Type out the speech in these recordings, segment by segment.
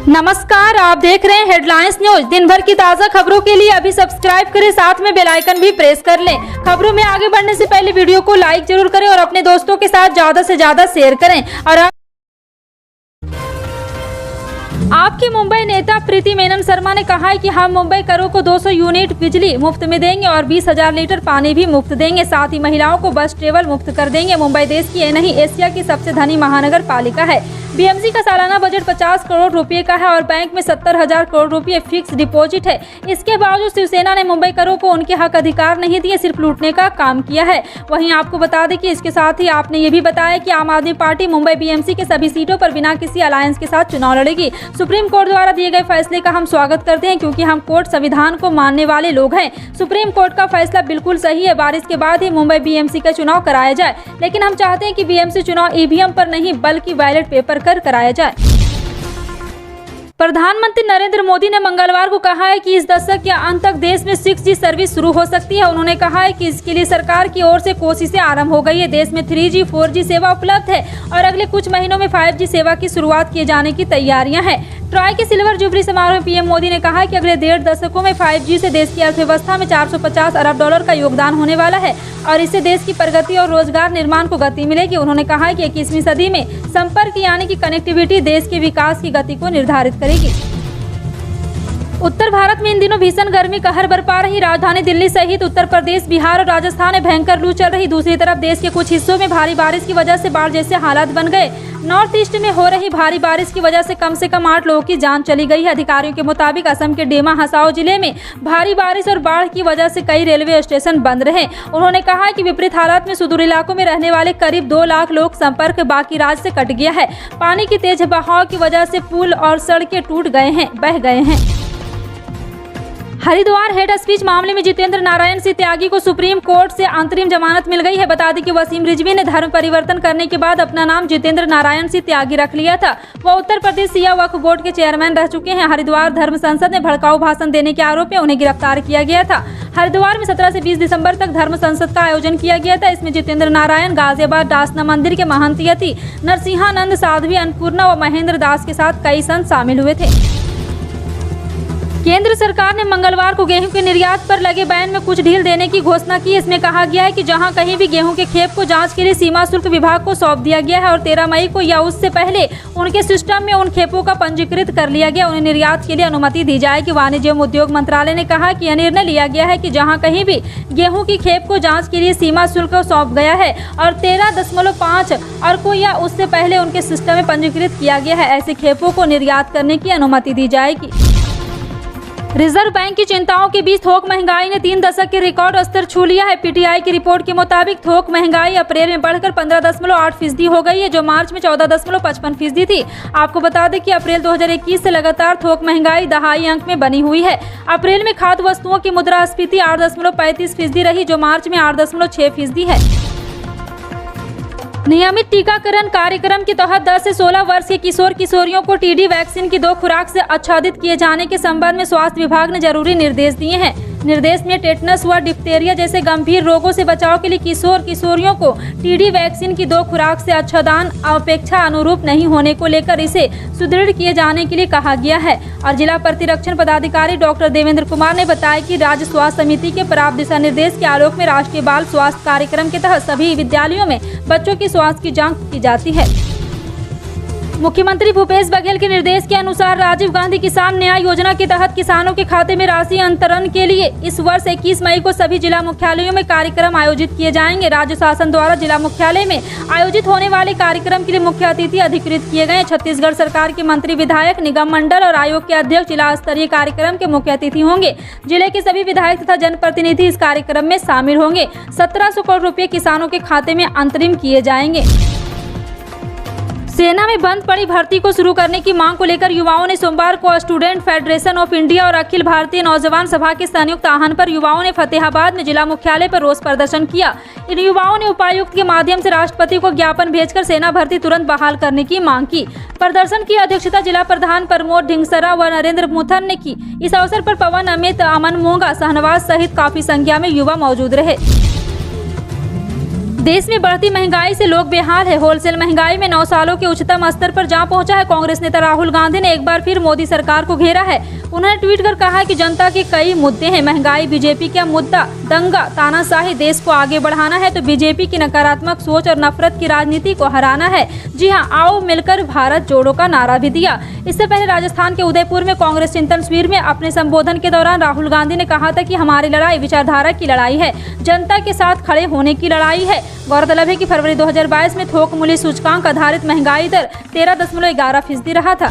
नमस्कार, आप देख रहे हैं हेडलाइंस न्यूज। दिन भर की ताज़ा खबरों के लिए अभी सब्सक्राइब करें, साथ में बेल आइकन भी प्रेस कर लें। खबरों में आगे बढ़ने से पहले वीडियो को लाइक जरूर करें और अपने दोस्तों के साथ ज्यादा से ज्यादा शेयर करें। और आपके मुंबई नेता प्रीति मेनन शर्मा ने कहा है कि हम मुंबई करों को 200 यूनिट बिजली मुफ्त में देंगे और 20,000 लीटर पानी भी मुफ्त देंगे। साथ ही महिलाओं को बस ट्रेवल मुफ्त कर देंगे। मुंबई देश की नहीं, एशिया की सबसे धनी महानगर पालिका है। बीएमसी का सालाना बजट 50 करोड़ रुपए का है और बैंक में 70,000 करोड़ रुपए फिक्स डिपॉजिट है। इसके बावजूद शिवसेना ने मुंबई करों को उनके हक अधिकार नहीं दिए, सिर्फ लूटने का काम किया है। वहीं आपको बता दें कि इसके साथ ही आपने ये भी बताया कि आम आदमी पार्टी मुंबई बीएमसी के सभी सीटों पर बिना किसी अलायंस के साथ चुनाव लड़ेगी। सुप्रीम कोर्ट द्वारा दिए गए फैसले का हम स्वागत करते हैं, क्योंकि हम कोर्ट संविधान को मानने वाले लोग हैं। सुप्रीम कोर्ट का फैसला बिल्कुल सही है। बारिश के बाद ही मुंबई बीएमसी का चुनाव कराया जाए, लेकिन हम चाहते हैं कि बीएमसी चुनाव ईवीएम पर नहीं बल्कि बैलेट पेपर कर कराया जाए। प्रधानमंत्री नरेंद्र मोदी ने मंगलवार को कहा है कि इस दशक के अंत तक देश में 6G सर्विस शुरू हो सकती है। उन्होंने कहा है कि इसके लिए सरकार की ओर से कोशिशें आरंभ हो गई है। देश में 3G 4G सेवा उपलब्ध है और अगले कुछ महीनों में 5G सेवा की शुरुआत किए जाने की तैयारियां हैं। ट्राई के सिल्वर जुबली समारोह में पीएम मोदी ने कहा कि अगले 1.5 दशकों में 5G से देश की अर्थव्यवस्था में $450 अरब का योगदान होने वाला है और इससे देश की प्रगति और रोजगार निर्माण को गति मिलेगी। उन्होंने कहा कि 21वीं सदी में संपर्क यानी कि कनेक्टिविटी देश के विकास की गति को निर्धारित करेगी। उत्तर भारत में इन दिनों भीषण गर्मी कहर बरपा रही। राजधानी दिल्ली सहित उत्तर प्रदेश, बिहार और राजस्थान में भयंकर लू चल रही। दूसरी तरफ देश के कुछ हिस्सों में भारी बारिश की वजह से बाढ़ जैसे हालात बन गए। नॉर्थ ईस्ट में हो रही भारी बारिश की वजह से कम 8 लोगों की जान चली गई है। अधिकारियों के मुताबिक असम के डेमा हसाओ जिले में भारी बारिश और बाढ़ की वजह से कई रेलवे स्टेशन बंद रहे। उन्होंने कहा कि विपरीत हालात में सुदूर इलाकों में रहने वाले करीब 2 लाख लोग संपर्क बाकी राज्य से कट गया है। पानी की तेज बहाव की वजह से पुल और सड़कें टूट गए हैं, बह गए हैं। हरिद्वार हेट स्पीच मामले में जितेंद्र नारायण सिंह त्यागी को सुप्रीम कोर्ट से अंतरिम जमानत मिल गई है। बता दें कि वसीम रिजवी ने धर्म परिवर्तन करने के बाद अपना नाम जितेंद्र नारायण सिंह त्यागी रख लिया था। वह उत्तर प्रदेश सिया वक्फ बोर्ड के चेयरमैन रह चुके हैं। हरिद्वार धर्म संसद में भड़काऊ भाषण देने के आरोप में उन्हें गिरफ्तार किया गया था। हरिद्वार में 17 से 20 दिसंबर तक धर्म संसद का आयोजन किया गया था। इसमें जितेंद्र नारायण, गाजियाबाद डासना मंदिर के महंत यति नरसिंहानंद, साध्वी अन्नपूर्णा व महेंद्र दास के साथ कई संत शामिल हुए थे। केंद्र सरकार ने मंगलवार को गेहूं के निर्यात पर लगे बैन में कुछ ढील देने की घोषणा की। इसमें कहा गया है कि जहां कहीं भी गेहूं के खेप को जांच के लिए सीमा शुल्क विभाग को सौंप दिया गया है और 13 मई को या उससे पहले उनके सिस्टम में उन खेपों का पंजीकृत कर लिया गया, उन्हें निर्यात के लिए अनुमति दी जाएगी। वाणिज्य एवं उद्योग मंत्रालय ने कहा कि यह निर्णय लिया गया है कि जहाँ कहीं भी गेहूँ की खेप को जाँच के लिए सीमा शुल्क सौंप गया है और 13.5 अर्कों या उससे पहले उनके सिस्टम में पंजीकृत किया गया है, ऐसे खेपों को निर्यात करने की अनुमति दी जाएगी। रिजर्व बैंक की चिंताओं के बीच थोक महंगाई ने 3 दशक के रिकॉर्ड स्तर छू लिया है। पीटीआई की रिपोर्ट के मुताबिक थोक महंगाई अप्रैल में बढ़कर 15.8% हो गई है, जो मार्च में 14.55% थी। आपको बता दें कि अप्रैल 2021 से लगातार थोक महंगाई दहाई अंक में बनी हुई है। अप्रैल में खाद्य वस्तुओं की मुद्रास्फीति 8.35% रही, जो मार्च में 8.6% है। नियमित टीकाकरण कार्यक्रम के तहत 10 से 16 वर्ष के किशोर किशोरियों को टीडी वैक्सीन की 2 खुराक से आच्छादित किए जाने के संबंध में स्वास्थ्य विभाग ने जरूरी निर्देश दिए हैं। निर्देश में टेटनस व डिप्थेरिया जैसे गंभीर रोगों से बचाव के लिए किशोर किशोरियों को टीडी वैक्सीन की 2 खुराक से अच्छादान अपेक्षा अनुरूप नहीं होने को लेकर इसे सुदृढ़ किए जाने के लिए कहा गया है। और जिला प्रतिरक्षण पदाधिकारी डॉक्टर देवेंद्र कुमार ने बताया कि राज्य स्वास्थ्य समिति के प्राप्त दिशा निर्देश के आलोक में राष्ट्रीय बाल स्वास्थ्य कार्यक्रम के तहत सभी विद्यालयों में बच्चों की स्वास्थ्य की जांच की जाती है। मुख्यमंत्री भूपेश बघेल के निर्देश के अनुसार राजीव गांधी किसान न्याय योजना के तहत किसानों के खाते में राशि अंतरण के लिए इस वर्ष 21 मई को सभी जिला मुख्यालयों में कार्यक्रम आयोजित किए जाएंगे। राज्य शासन द्वारा जिला मुख्यालय में आयोजित होने वाले कार्यक्रम के लिए मुख्य अतिथि अधिकृत किए गए। छत्तीसगढ़ सरकार के मंत्री, विधायक, निगम मंडल और आयोग के अध्यक्ष जिला स्तरीय कार्यक्रम के मुख्य अतिथि होंगे। जिले के सभी विधायक तथा जनप्रतिनिधि इस कार्यक्रम में शामिल होंगे। 1700 करोड़ रुपए किसानों के खाते में अंतरिम किए जाएंगे। सेना में बंद पड़ी भर्ती को शुरू करने की मांग को लेकर युवाओं ने सोमवार को स्टूडेंट फेडरेशन ऑफ इंडिया और अखिल भारतीय नौजवान सभा के संयुक्त आह्वान पर युवाओं ने फतेहाबाद में जिला मुख्यालय पर रोष प्रदर्शन किया। इन युवाओं ने उपायुक्त के माध्यम से राष्ट्रपति को ज्ञापन भेजकर सेना भर्ती तुरंत बहाल करने की मांग की। प्रदर्शन की अध्यक्षता जिला प्रधान प्रमोद ढिंगसरा व नरेंद्र मुथन ने की। इस अवसर पर पवन, अमित, अमन मोंगा, शहनवाज सहित काफी संख्या में युवा मौजूद रहे। देश में बढ़ती महंगाई से लोग बेहाल है। होलसेल महंगाई में 9 सालों के उच्चतम स्तर पर जा पहुंचा है। कांग्रेस नेता राहुल गांधी ने एक बार फिर मोदी सरकार को घेरा है। उन्होंने ट्वीट कर कहा है कि जनता के कई मुद्दे हैं। महंगाई बीजेपी का मुद्दा, दंगा, तानाशाही, देश को आगे बढ़ाना है तो बीजेपी की नकारात्मक सोच और नफरत की राजनीति को हराना है। जी हां, आओ मिलकर भारत जोड़ो का नारा भी दिया। इससे पहले राजस्थान के उदयपुर में कांग्रेस चिंतन शिविर में अपने संबोधन के दौरान राहुल गांधी ने कहा था कि हमारी लड़ाई विचारधारा की लड़ाई है, जनता के साथ खड़े होने की लड़ाई है। गौरतलब है कि फरवरी 2022 में थोक मूल्य सूचकांक आधारित महंगाई दर 13.11% रहा था।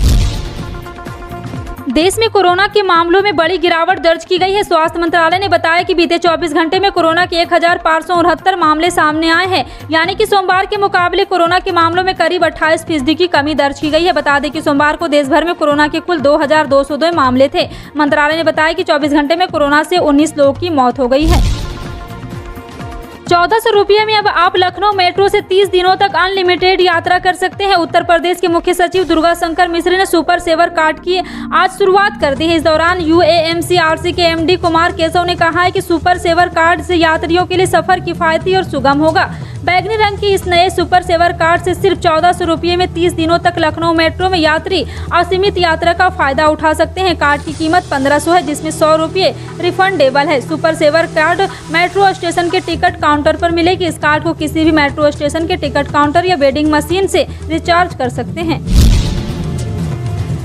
देश में कोरोना के मामलों में बड़ी गिरावट दर्ज की गई है। स्वास्थ्य मंत्रालय ने बताया कि बीते 24 घंटे में कोरोना के 1569 मामले सामने आए हैं, यानी कि सोमवार के मुकाबले कोरोना के मामलों में करीब 28% की कमी दर्ज की गई है। बता दें कि सोमवार को देश भर में कोरोना के कुल 2202 मामले थे। मंत्रालय ने बताया कि 24 घंटे में कोरोना से 19 लोगों की मौत हो गई है। 1400 रुपये में अब आप लखनऊ मेट्रो से 30 दिनों तक अनलिमिटेड यात्रा कर सकते हैं। उत्तर प्रदेश के मुख्य सचिव दुर्गा शंकर मिश्र ने सुपर सेवर कार्ड की आज शुरुआत कर दी है। इस दौरान UAMCRC के MD कुमार केशव ने कहा है कि सुपर सेवर कार्ड से यात्रियों के लिए सफर किफायती और सुगम होगा। बैगनी रंग की इस नए सुपर सेवर कार्ड से सिर्फ 1400 रुपये में 30 दिनों तक लखनऊ मेट्रो में यात्री असीमित यात्रा का फायदा उठा सकते हैं। कार्ड की कीमत 1500 है, जिसमें 100 रुपये रिफंडेबल है। Super saver card metro station के टिकट काउंटर पर मिलेगी। इस कार्ड को किसी भी मेट्रो स्टेशन के टिकट काउंटर या वेंडिंग मशीन से रिचार्ज कर सकते हैं।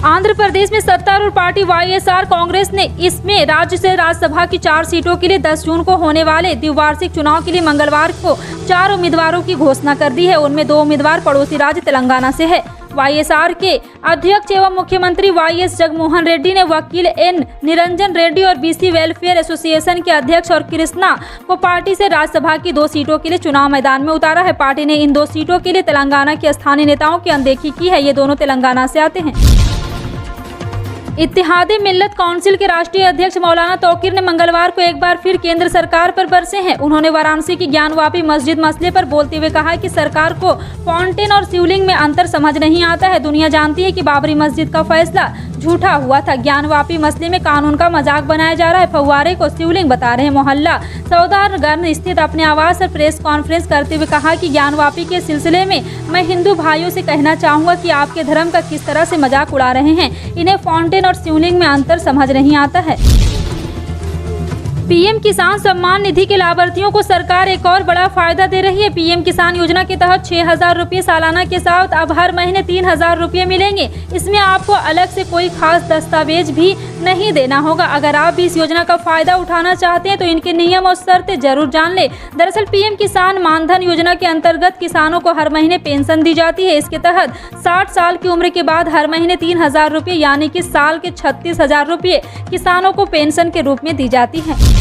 आंध्र प्रदेश में सत्तारूढ़ पार्टी YSR कांग्रेस ने इसमें राज्य से राज्यसभा की 4 सीटों के लिए 10 जून को होने वाले द्विवार्षिक चुनाव के लिए मंगलवार को 4 उम्मीदवारों की घोषणा कर दी है। उनमें 2 उम्मीदवार पड़ोसी राज्य तेलंगाना से है। YSR के अध्यक्ष एवं मुख्यमंत्री YS जगनमोहन रेड्डी ने वकील N निरंजन रेड्डी और BC वेलफेयर एसोसिएशन के अध्यक्ष और कृष्णा को पार्टी से राज्यसभा की 2 सीटों के लिए चुनाव मैदान में उतारा है। पार्टी ने इन 2 सीटों के लिए तेलंगाना के स्थानीय नेताओं की अनदेखी की है। ये दोनों तेलंगाना से आते हैं। इत्तेहादी मिल्लत काउंसिल के राष्ट्रीय अध्यक्ष मौलाना तौकीर ने मंगलवार को एक बार फिर केंद्र सरकार पर बरसे हैं। उन्होंने वाराणसी की ज्ञानवापी मस्जिद मसले पर बोलते हुए कहा कि सरकार को फाउंटेन और शिवलिंग में अंतर समझ नहीं आता है। दुनिया जानती है कि बाबरी मस्जिद का फैसला झूठा हुआ था। ज्ञानवापी मसले में कानून का मजाक बनाया जा रहा है। फव्वारे को शिवलिंग बता रहे हैं। मोहल्ला सौदागरगंज स्थित अपने आवास पर प्रेस कॉन्फ्रेंस करते हुए कहा कि ज्ञानवापी के सिलसिले में मैं हिंदू भाइयों से कहना चाहूँगा कि आपके धर्म का किस तरह से मजाक उड़ा रहे हैं। इन्हें फाउंटेन और शिवलिंग में अंतर समझ नहीं आता है। पीएम किसान सम्मान निधि के लाभार्थियों को सरकार एक और बड़ा फायदा दे रही है। पीएम किसान योजना के तहत 6000 रुपये सालाना के साथ अब हर महीने 3000 रुपये मिलेंगे। इसमें आपको अलग से कोई खास दस्तावेज भी नहीं देना होगा। अगर आप भी इस योजना का फायदा उठाना चाहते हैं तो इनके नियम और शर्तें जरूर जान लें। दरअसल पीएम किसान मानधन योजना के अंतर्गत किसानों को हर महीने पेंशन दी जाती है। इसके तहत 60 साल की उम्र के बाद हर महीने 3000 रुपये यानी कि साल के 36,000 रुपये किसानों को पेंशन के रूप में दी जाती है।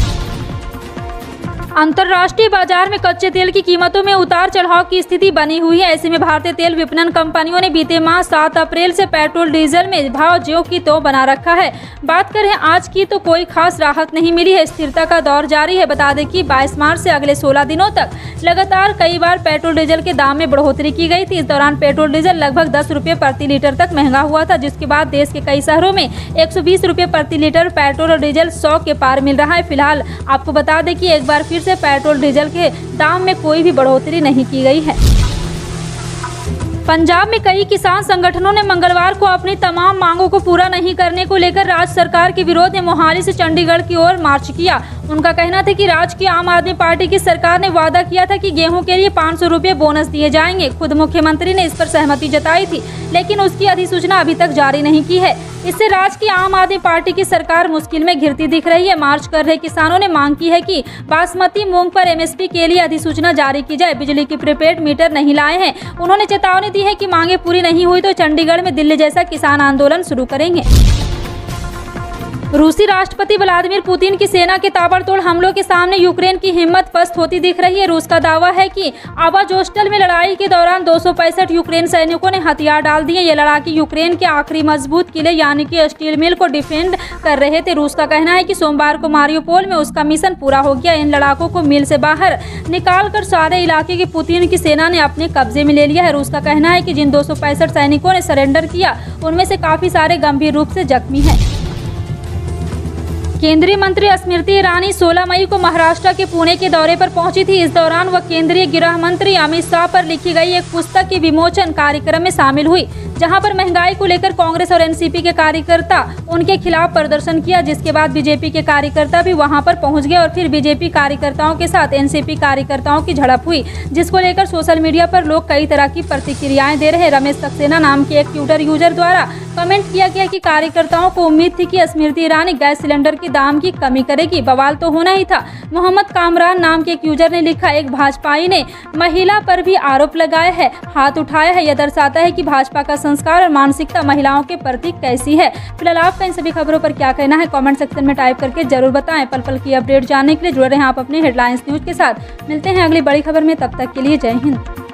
अंतर्राष्ट्रीय बाजार में कच्चे तेल की कीमतों में उतार चढ़ाव की स्थिति बनी हुई है। ऐसे में भारतीय तेल विपणन कंपनियों ने बीते माह 7 अप्रैल से पेट्रोल डीजल में भाव ज्यों की त्यों बना रखा है। बात करें आज की तो कोई खास राहत नहीं मिली है। स्थिरता का दौर जारी है। बता दें कि 22 मार्च से अगले 16 दिनों तक लगातार कई बार पेट्रोल डीजल के दाम में बढ़ोतरी की गई थी। इस दौरान पेट्रोल डीजल लगभग 10 रुपये प्रति लीटर तक महंगा हुआ था, जिसके बाद देश के कई शहरों में 120 रुपये प्रति लीटर पेट्रोल और डीजल 100 के पार मिल रहा है। फिलहाल आपको बता दें कि एक बार फिर से पेट्रोल डीजल के दाम में कोई भी बढ़ोतरी नहीं की गई है। पंजाब में कई किसान संगठनों ने मंगलवार को अपनी तमाम मांगों को पूरा नहीं करने को लेकर राज्य सरकार के विरोध में मोहाली से चंडीगढ़ की ओर मार्च किया। उनका कहना था कि राज्य की आम आदमी पार्टी की सरकार ने वादा किया था कि गेहूं के लिए 500 रुपये बोनस दिए जाएंगे। खुद मुख्यमंत्री ने इस पर सहमति जताई थी, लेकिन उसकी अधिसूचना अभी तक जारी नहीं की है। इससे राज्य की आम आदमी पार्टी की सरकार मुश्किल में घिरती दिख रही है। मार्च कर रहे किसानों ने मांग की है कि बासमती मूंग पर MSP के लिए अधिसूचना जारी की जाए। बिजली की प्रीपेड मीटर नहीं लाए हैं। उन्होंने चेतावनी दी है कि मांगे पूरी नहीं हुई तो चंडीगढ़ में दिल्ली जैसा किसान आंदोलन शुरू करेंगे। रूसी राष्ट्रपति व्लादिमीर पुतिन की सेना के ताबड़तोड़ हमलों के सामने यूक्रेन की हिम्मत पस्त होती दिख रही है। रूस का दावा है कि आवाजोस्टल में लड़ाई के दौरान 265 यूक्रेन सैनिकों ने हथियार डाल दिए। ये लड़ाके यूक्रेन के आखिरी मजबूत किले यानी कि स्टील मिल को डिफेंड कर रहे थे। रूस का कहना है कि सोमवार को मारियोपोल में उसका मिशन पूरा हो गया। इन लड़ाकों को मिल से बाहर निकालकर सारे इलाके की पुतिन की सेना ने अपने कब्जे में ले लिया है। रूस का कहना है कि जिन 265 सैनिकों ने सरेंडर किया उनमें से काफी सारे गंभीर रूप से जख्मी हैं। केंद्रीय मंत्री स्मृति ईरानी 16 मई को महाराष्ट्र के पुणे के दौरे पर पहुंची थी। इस दौरान वह केंद्रीय गृह मंत्री अमित शाह पर लिखी गई एक पुस्तक के विमोचन कार्यक्रम में शामिल हुई, जहां पर महंगाई को लेकर कांग्रेस और एनसीपी के कार्यकर्ता उनके खिलाफ प्रदर्शन किया, जिसके बाद बीजेपी के कार्यकर्ता भी वहां पर पहुंच गए और फिर बीजेपी कार्यकर्ताओं के साथ एनसीपी कार्यकर्ताओं की झड़प हुई, जिसको लेकर सोशल मीडिया पर लोग कई तरह की प्रतिक्रियाएं दे रहे। रमेश सक्सेना नाम के एक ट्विटर यूजर द्वारा कमेंट किया गया कि कार्यकर्ताओं को उम्मीद थी कि स्मृति ईरानी गैस सिलेंडर के दाम की कमी करेगी, बवाल तो होना ही था। मोहम्मद कामरान नाम के एक यूजर ने लिखा, एक भाजपाई ने महिला पर भी आरोप लगाया है, हाथ उठाया है। यह दर्शाता है कि भाजपा का संस्कार और मानसिकता महिलाओं के प्रति कैसी है। फिलहाल आपका इन सभी खबरों पर क्या कहना है, कमेंट सेक्शन में टाइप करके जरूर बताएं। पल पल की अपडेट जानने के लिए जुड़े रहें आप अपने हेडलाइंस न्यूज के साथ। मिलते हैं अगली बड़ी खबर में, तब तक के लिए जय हिंद।